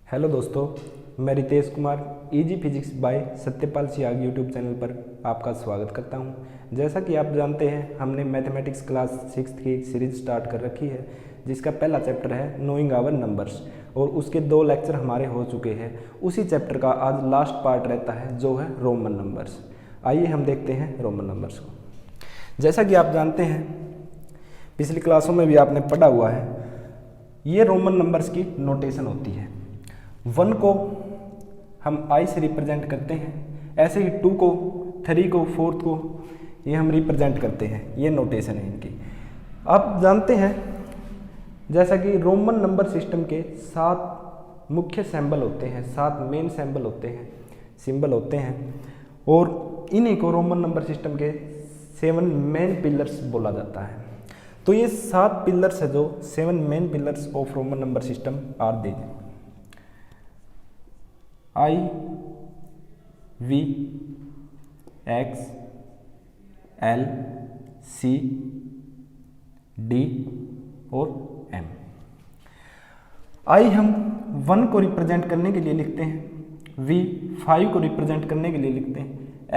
Hello दोस्तों, मैं Ritesh Kumar easy physics by Satyapal Siyag YouTube channel पर आपका स्वागत करता हूं। जैसा कि आप जानते हैं, हमने मैथमेटिक्स क्लास 6 की सीरीज स्टार्ट कर रखी है, जिसका पहला चैप्टर है नोइंग आवर नंबर्स, और उसके 2 लेक्चर हमारे हो चुके हैं। उसी चैप्टर का आज लास्ट पार्ट रहता है, जो है रोमन नंबर्स। आइए हम देखते हैं रोमन नंबर्स को। जैसा कि आप जानते हैं, पिछली क्लासों में भी आपने पढ़ा हुआ है, ये रोमन नंबर्स की नोटेशन होती है। 1 को हम आई से रिप्रेजेंट करते हैं, ऐसे ही 2 को, 3 को, 4 को ये हम रिप्रेजेंट करते हैं। ये नोटेशन है इनकी। आप जानते हैं जैसा कि रोमन नंबर सिस्टम के 7 मुख्य सिंबल होते हैं, 7 मेन सिंबल होते हैं, और इन्हीं को रोमन नंबर सिस्टम के 7 मेन पिलर्स बोला जाता है। तो ये 7 पिलर्स है, जो 7 main pillars of Roman number system are these: I, V, X, L, C, D और M। I हम 1 को रिप्रेजेंट करने के लिए लिखते हैं, V 5 को रिप्रेजेंट करने के लिए लिखते हैं,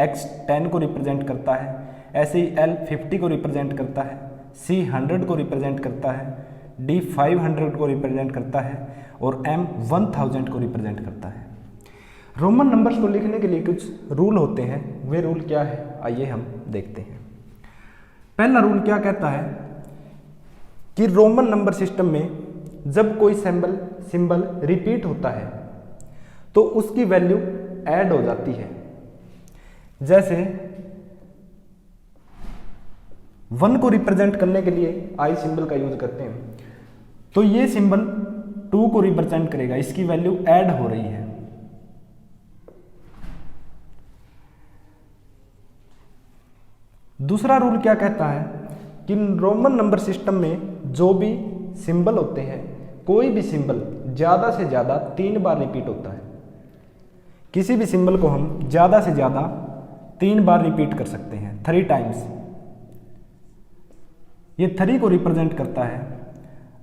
X 10 को रिप्रेजेंट करता है, ऐसे ही L 50 को रिप्रेजेंट करता है, C 100 को रिप्रेजेंट करता है, D 500 को रिप्रेजेंट करता है और M 1000 को रिप्रेजेंट करता है। रोमन नंबर्स को लिखने के लिए कुछ रूल होते हैं। वे रूल क्या है, आइए हम देखते हैं। पहला रूल क्या कहता है कि रोमन नंबर सिस्टम में जब कोई सिंबल रिपीट होता है तो उसकी वैल्यू ऐड हो जाती है। जैसे 1 को रिप्रेजेंट करने के लिए आई सिंबल का यूज करते हैं, तो ये सिंबल 2 को रिप्रेजेंट करेगा, इसकी वैल्यू ऐड हो रही है। दूसरा रूल क्या कहता है कि रोमन नंबर सिस्टम में जो भी सिंबल होते हैं, कोई भी सिंबल ज़्यादा से ज़्यादा 3 बार रिपीट होता है। किसी भी सिंबल को हम ज़्यादा से ज़्यादा 3 बार रिपीट कर सकते हैं, 3 टाइम्स। ये 3 को रिप्रेजेंट करता है।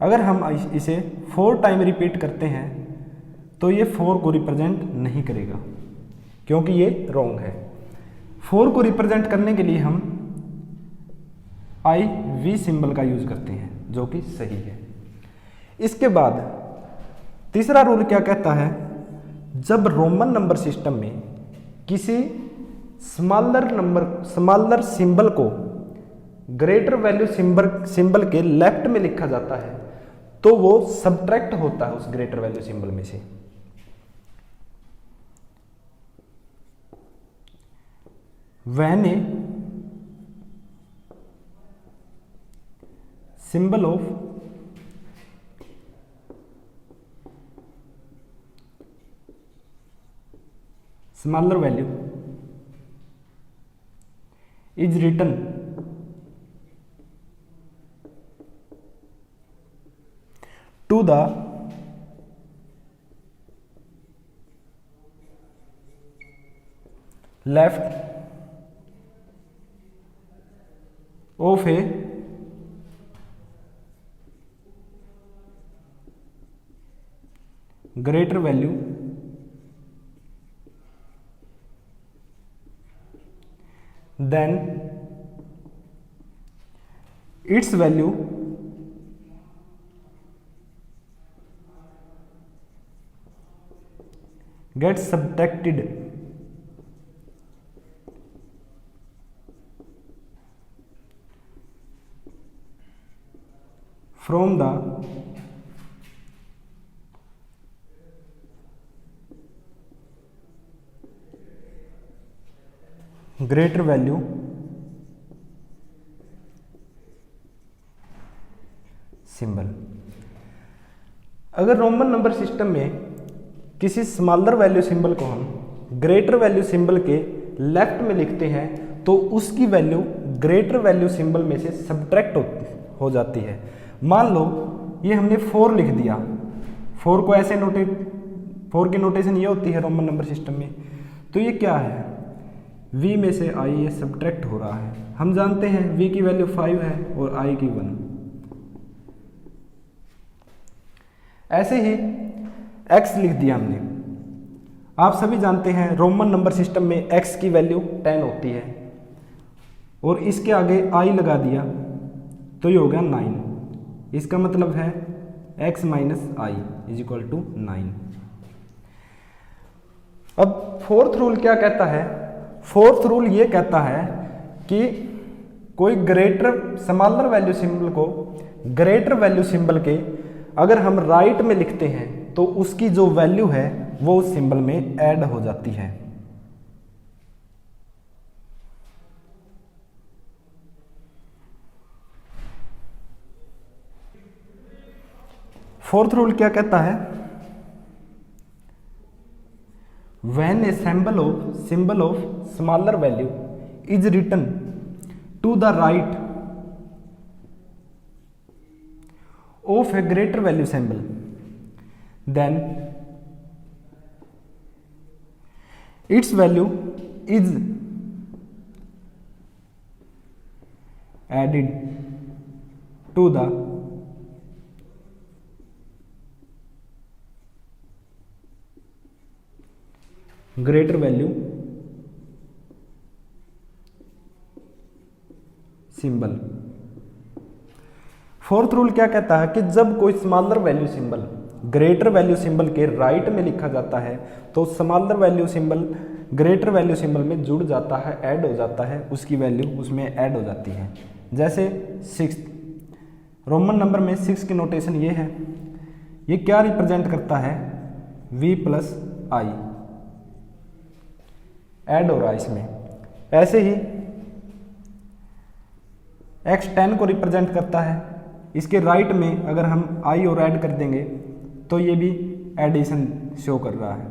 अगर हम इसे 4 टाइम रिपीट करते हैं तो ये 4 को रिप्रेजेंट नहीं करेगा, क्योंकि ये रॉन्ग है। 4 को रिप्रेजेंट करने के लिए हम आई वी सिंबल का यूज करते हैं, जो कि सही है। इसके बाद तीसरा रूल क्या कहता है, जब रोमन नंबर सिस्टम में किसी स्मॉलर सिंबल को ग्रेटर वैल्यू सिंबल के लेफ्ट में लिखा जाता है, तो वो सब्ट्रैक्ट होता है उस ग्रेटर वैल्यू सिंबल में से। When a symbol of smaller value is written to the left of a greater value, then its value gets subtracted from the greater value symbol. अगर रोमन नंबर सिस्टम में किसी smaller value symbol को हम greater value symbol के left में लिखते हैं, तो उसकी वैल्यू ग्रेटर वैल्यू सिंबल में से सब्ट्रैक्ट हो जाती है। मान लो ये हमने 4 लिख दिया, 4 को ऐसे 4 की नोटेशन ये होती है रोमन नंबर सिस्टम में। तो ये क्या है, v में से i ये सब्ट्रैक्ट हो रहा है। हम जानते हैं v की वैल्यू 5 है और i की 1। ऐसे ही x लिख दिया हमने। आप सभी जानते हैं रोमन नंबर सिस्टम में x की वैल्यू 10 होती है और इसके आगे i लगा दिया तो ये हो गया 9। इसका मतलब है x minus I is equal to 9। अब फोर्थ रूल क्या कहता है? फोर्थ रूल ये कहता है कि कोई ग्रेटर स्मॉलर वैल्यू सिंबल को ग्रेटर वैल्यू सिंबल के अगर हम राइट में लिखते हैं तो उसकी जो वैल्यू है वो उस सिंबल में ऐड हो जाती है। फोर्थ रूल क्या कहता है? When a symbol of smaller value is written to the right of a greater value symbol, then its value is added to the greater value symbol. Fourth rule क्या कहता है कि जब कोई smaller value symbol greater value symbol के right में लिखा जाता है तो smaller value symbol greater value symbol में जुड़ जाता है, ऐड हो जाता है, उसकी वैल्यू उसमें ऐड हो जाती है। जैसे 6 रोमन नंबर में 6 की नोटेशन ये है, ये क्या रिप्रेजेंट करता है? v प्लस आई ऐड हो रहा है इसमें। ऐसे ही x 10 को रिप्रेजेंट करता है, इसके राइट में अगर हम i और ऐड कर देंगे तो ये भी एडिशन शो कर रहा है,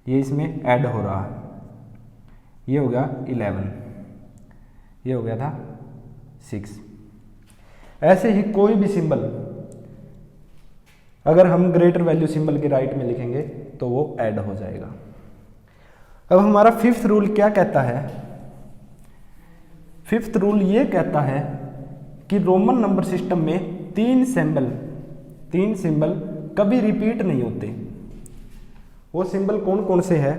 ये इसमें ऐड हो रहा है। ये हो गया 11, ये हो गया था 6। ऐसे ही कोई भी सिंबल अगर हम ग्रेटर वैल्यू सिंबल के राइट में लिखेंगे तो वो ऐड हो जाएगा। अब हमारा फिफ्थ रूल क्या कहता है? फिफ्थ रूल ये कहता है कि रोमन नंबर सिस्टम में तीन सिंबल कभी रिपीट नहीं होते। वो सिंबल कौन कौन से है?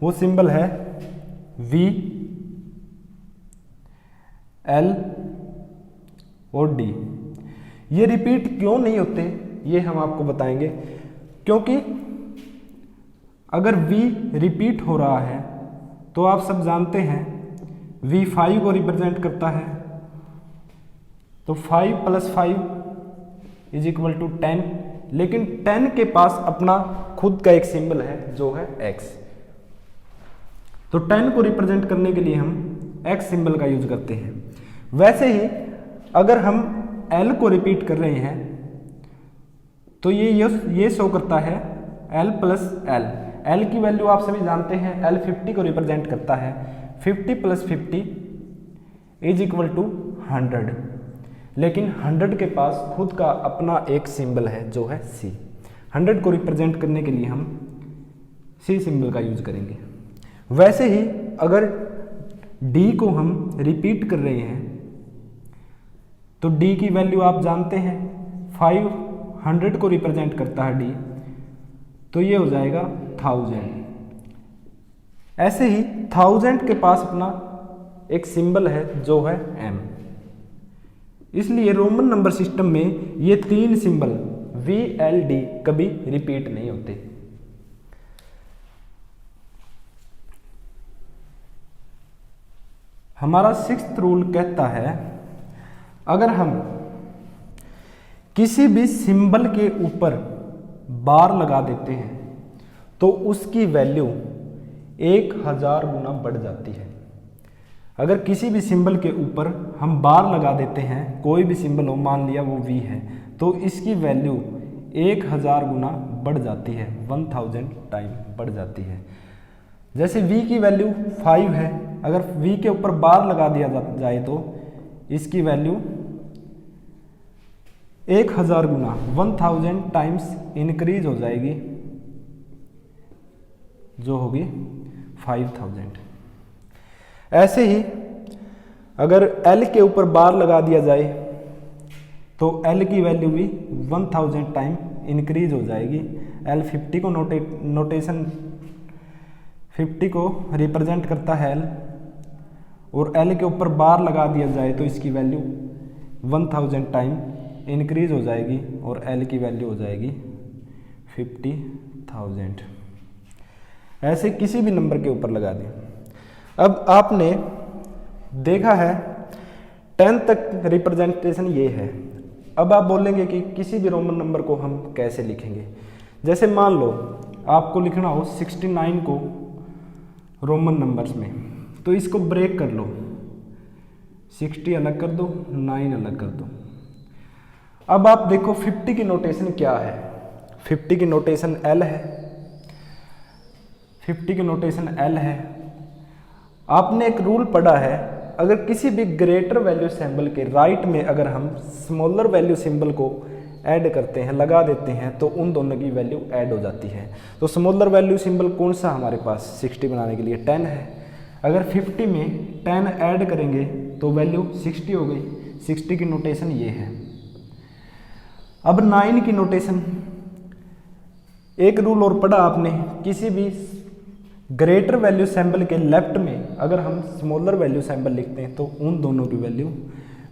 वो सिंबल है V, L और D। ये रिपीट क्यों नहीं होते ये हम आपको बताएंगे, क्योंकि अगर V रिपीट हो रहा है तो आप सब जानते हैं V 5 को रिप्रेजेंट करता है, तो 5 प्लस 5 इज इक्वल टू 10, लेकिन 10 के पास अपना खुद का एक सिंबल है जो है x। तो 10 को रिप्रेजेंट करने के लिए हम x सिंबल का यूज करते हैं। वैसे ही अगर हम L को रिपीट कर रहे हैं तो ये शो करता है L प्लस L। L की वैल्यू आप सभी जानते हैं, L 50 को रिप्रेजेंट करता है। 50 प्लस 50 इज इक्वल टू 100, लेकिन 100 के पास खुद का अपना एक सिंबल है जो है C। 100 को रिप्रेजेंट करने के लिए हम C सिंबल का यूज करेंगे। वैसे ही अगर D को हम रिपीट कर रहे हैं तो D की वैल्यू आप जानते हैं, 500 को रिप्रेजेंट करता है D, तो ये हो जाएगा 1000। ऐसे ही 1000 के पास अपना एक सिंबल है जो है M। इसलिए रोमन नंबर सिस्टम में ये तीन सिंबल V, L, D कभी रिपीट नहीं होते। हमारा सिक्स्थ रूल कहता है अगर हम किसी भी सिंबल के ऊपर बार लगा देते हैं तो उसकी वैल्यू 1000 गुना बढ़ जाती है। अगर किसी भी सिंबल के ऊपर हम बार लगा देते हैं, कोई भी सिंबल हो, मान लिया वो V है, तो इसकी वैल्यू 1000 गुना बढ़ जाती है, 1000 टाइम बढ़ जाती है। जैसे V की वैल्यू 5 है, अगर V के ऊपर बार लगा दिया जाए तो इसकी वैल्यू 1000 गुना 1000 टाइम्स इंक्रीज हो जाएगी, जो होगी 5000। ऐसे ही अगर L के ऊपर बार लगा दिया जाए तो L की वैल्यू भी 1000 टाइम इंक्रीज हो जाएगी। L 50 को नोटेशन 50 को रिप्रेजेंट करता है L, और L के ऊपर बार लगा दिया जाए तो इसकी वैल्यू 1000 टाइम इंक्रीज हो जाएगी और L की वैल्यू हो जाएगी 50,000। ऐसे किसी भी नंबर के ऊपर लगा दें। अब आपने देखा है 10 तक रिप्रेजेंटेशन ये है। अब आप बोलेंगे कि किसी भी रोमन नंबर को हम कैसे लिखेंगे। जैसे मान लो आपको लिखना हो 69 को रोमन नंबर्स में, तो इसको ब्रेक कर लो, 60 अलग कर दो, 9 अलग कर दो। अब आप देखो 50 की नोटेशन क्या है। 50 की नोटेशन L है, 50 की नोटेशन L है। आपने एक रूल पढ़ा है, अगर किसी भी ग्रेटर वैल्यू सिंबल के राइट में अगर हम स्मॉलर वैल्यू सिंबल को ऐड करते हैं, लगा देते हैं, तो उन दोनों की वैल्यू ऐड हो जाती है। तो स्मॉलर वैल्यू सिंबल कौन सा हमारे पास 60 बनाने के लिए 10 है। अगर 50 में 10 ऐड करेंगे तो वैल्यू 60 हो गई। 60 की नोटेशन ये है। अब 9 की नोटेशन, एक रूल और पढ़ा आपने, किसी भी ग्रेटर वैल्यू सिंबल के लेफ्ट में अगर हम स्मॉलर वैल्यू सिंबल लिखते हैं तो उन दोनों की वैल्यू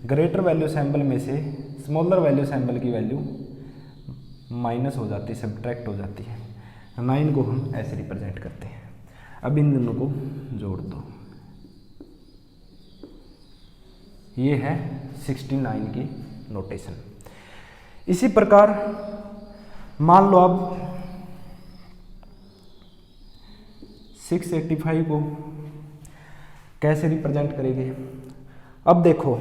ग्रेटर वैल्यू सिंबल में से स्मॉलर वैल्यू सिंबल की वैल्यू माइनस हो जाती है, सब्ट्रैक्ट हो जाती है। 9 को हम ऐसे रिप्रेजेंट करते हैं। अब इन दोनों को जोड़ दो, ये है 69 की नोटेशन। इसी प्रकार मान लो आप 685 को कैसे रिप्रेजेंट करेंगे। अब देखो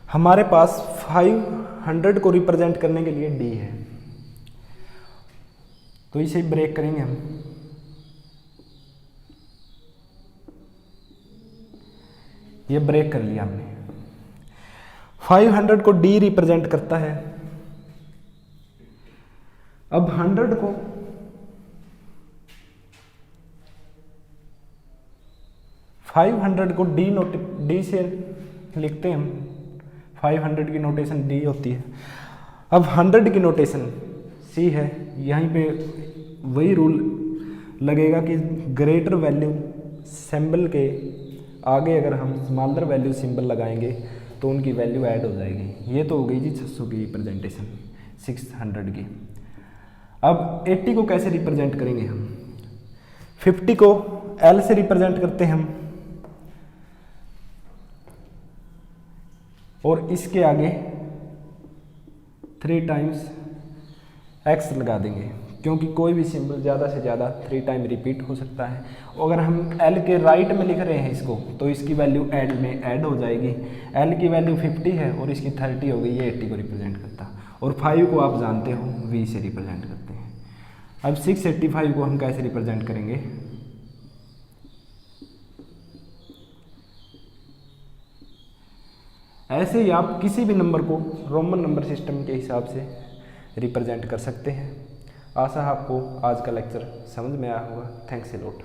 हमारे पास 500 को रिप्रेजेंट करने के लिए D है, तो इसे ब्रेक करेंगे हम। ये ब्रेक कर लिया हमने। 500 को D रिप्रेजेंट करता है। अब 100 को D से लिखते हैं हम। 500 की नोटेशन D होती है। अब 100 की नोटेशन C है। यहीं पे वही रूल लगेगा कि ग्रेटर वैल्यू सिंबल के आगे अगर हम स्मॉलर वैल्यू सिंबल लगाएंगे तो उनकी वैल्यू ऐड हो जाएगी। ये तो हो गई जी 600 की रिप्रेजेंटेशन 600 की। अब 80 को कैसे रिप्रेजेंट करेंगे हम। 50 को L से रिप्रेजेंट करते हैं हम, और इसके आगे 3 टाइम्स X लगा देंगे, क्योंकि कोई भी सिंबल ज़्यादा से ज़्यादा 3 टाइम रिपीट हो सकता है। अगर हम L के राइट में लिख रहे हैं इसको, तो इसकी वैल्यू ऐड में ऐड हो जाएगी। L की वैल्यू 50 है और इसकी 30 हो गई, ये 80 को रिप्रेजेंट करता। और 5 को आप जानते हो V से रिप्रेजेंट करते हैं। अब 685 को हम कैसे रिप्रेजेंट करेंगे। ऐसे ही आप किसी भी नंबर को रोमन नंबर सिस्टम के हिसाब से रिप्रेजेंट कर सकते हैं। आशा है आपको आज का लेक्चर समझ में आया होगा। Thanks a lot.